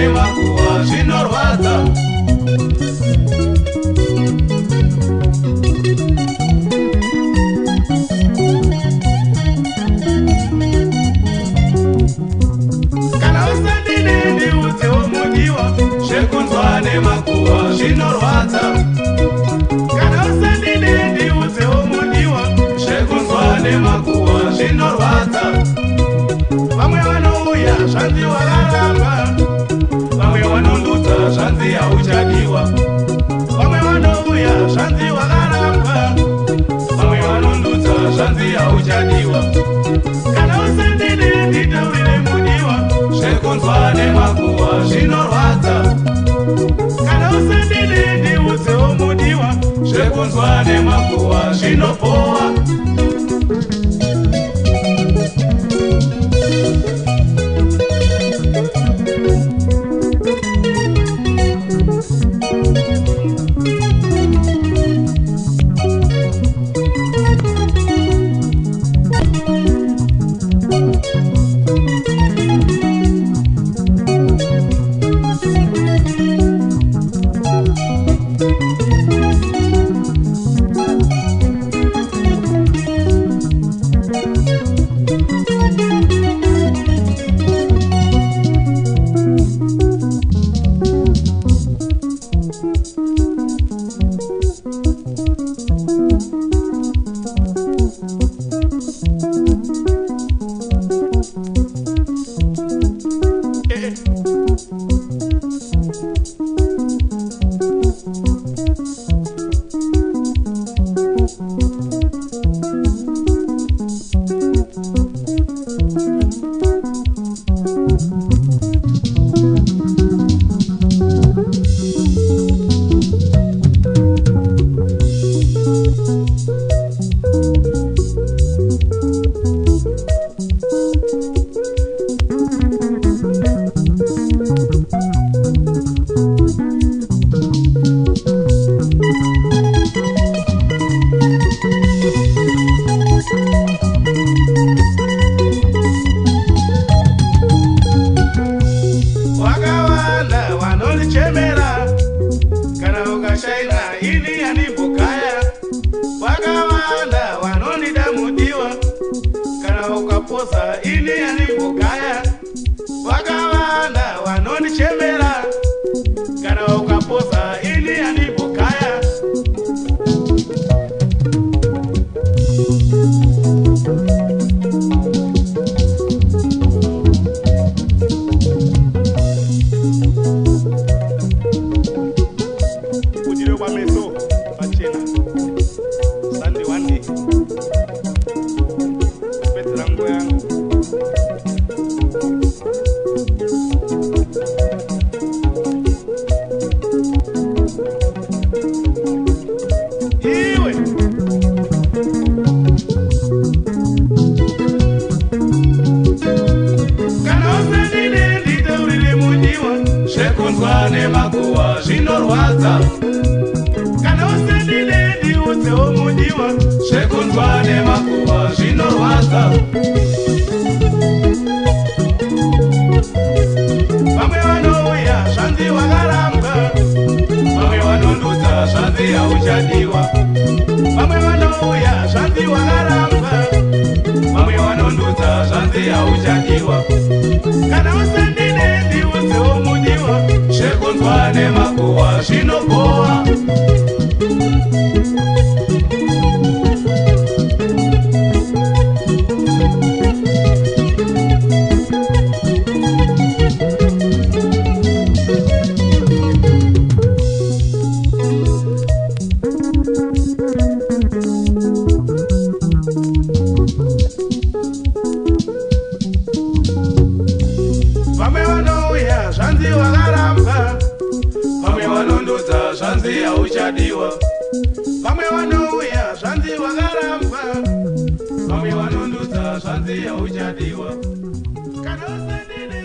nemakuwa zvinorwadza. Kana usandine ndiudzewo mudiwa, zvekunzwa nemakuwa zvinorwadza. Kana usandine ndiudzewo mudiwa, zvekunzwa nemakuwa zvinorwadza. Vamwe vanouya zvanzi wakaramba, vamwe vanondudza zvanzi hauchadiwa. Vamwe vanouya zvanzi wakaramba, vamwe vanondudza zvanzi hauchadiwa. Kana usandine nditaurire mudiwa, zvekunzwa nemakuwa zvinorwadza. Kana usandine ndiudzewo mudiwa, zvekunzwa nemakuwa zvinopowa. Ini yanibugaya, wakawanda wanonichemera. Kana ukaposa ini yanibugaya. Ujire kwa meso, pachena Sunday one day Petrango yangu. Iwe kana usandine nditaurire mudiwa, zvekunzwa nemakuwa zvinorwadza. Kana usandine ndiudzewo mudiwa, zvekunzwa nemakuwa zvinorwadza. Vamwe vanouya zvanzi wakarambwa, vamwe vanondudza zvanzi hauchadiwa. Vamwe vanouya zvanzi wakarambwa, vamwe vanondudza zvanzi hauchadiwa. Kana usandine ndiudzewo mudiwa, zvekunzwa nemakuwa zvinopowa. Vamwe vanouya zvanzi wakarambwa, vamwe vanondudza zvanzi hauchadiwa. Vamwe vanouya zvanzi wakarambwa, vamwe vanondudza zvanzi hauchadiwa. Kana usandine